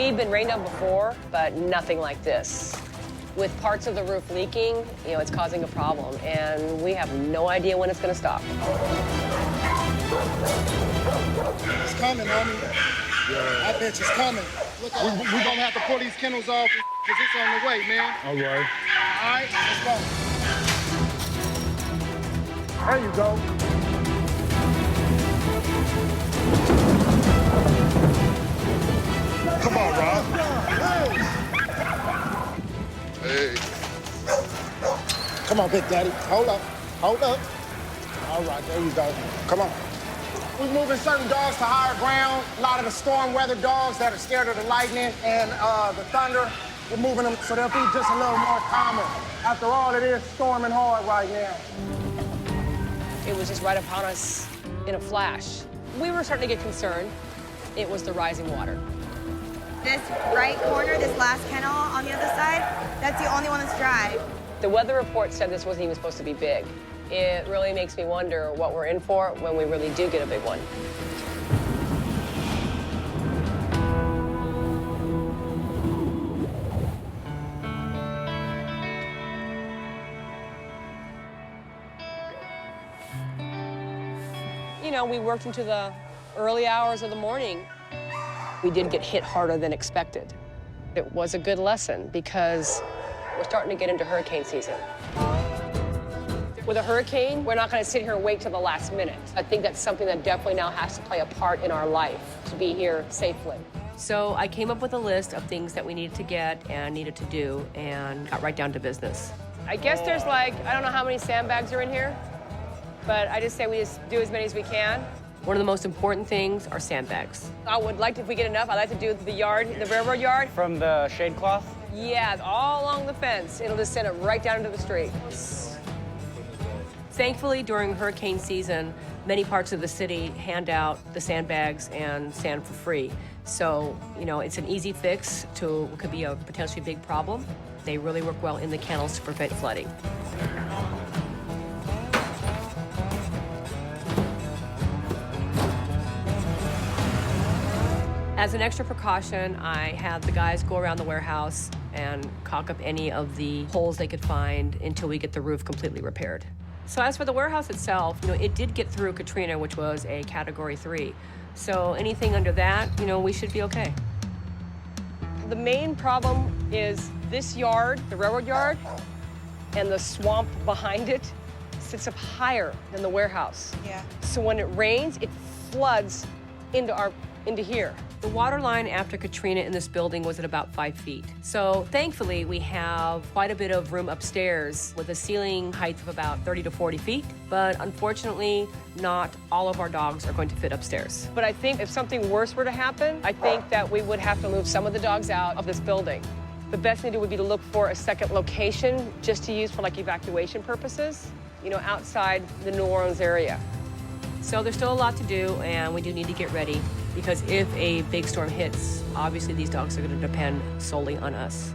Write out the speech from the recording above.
We've been rained on before, but nothing like this. With parts of the roof leaking, it's causing a problem, and we have no idea when it's going to stop. It's coming, homie. Yeah. I bet it's coming. Look at we're going to have to pull these kennels off because it's on the way, man. All right. All right, let's go. There you go. Come on, Rob. Hey. Come on, Big Daddy. Hold up. Hold up. All right, there you go. Come on. We're moving certain dogs to higher ground. A lot of the storm weather dogs that are scared of the lightning and the thunder, we're moving them so they'll be just a little more calmer. After all, it is storming hard right now. It was just right upon us in a flash. We were starting to get concerned. It was the rising water. This right corner, this last kennel on the other side, that's the only one that's dry. The weather report said this wasn't even supposed to be big. It really makes me wonder what we're in for when we really do get a big one. We worked into the early hours of the morning. We did get hit harder than expected. It was a good lesson because we're starting to get into hurricane season. With a hurricane, we're not going to sit here and wait till the last minute. I think that's something that definitely now has to play a part in our life to be here safely. So I came up with a list of things that we needed to get and needed to do and got right down to business. I guess there's I don't know how many sandbags are in here, but I just say we just do as many as we can. One of the most important things are sandbags. I would like to, if we get enough, I'd like to do the yard, the railroad yard. From the shade cloth? Yeah, all along the fence. It'll just send it right down into the street. Thankfully, during hurricane season, many parts of the city hand out the sandbags and sand for free. So, it's an easy fix to what could be a potentially big problem. They really work well in the kennels to prevent flooding. As an extra precaution, I had the guys go around the warehouse and caulk up any of the holes they could find until we get the roof completely repaired. So as for the warehouse itself, it did get through Katrina, which was a Category 3. So anything under that, we should be okay. The main problem is this yard, the railroad yard, and the swamp behind it sits up higher than the warehouse. Yeah. So when it rains, it floods into here. The water line after Katrina in this building was at about 5 feet. So thankfully, we have quite a bit of room upstairs with a ceiling height of about 30 to 40 feet. But unfortunately, not all of our dogs are going to fit upstairs. But I think if something worse were to happen, I think that we would have to move some of the dogs out of this building. The best thing to do would be to look for a second location just to use for evacuation purposes, outside the New Orleans area. So there's still a lot to do, and we do need to get ready, because if a big storm hits, obviously these dogs are going to depend solely on us.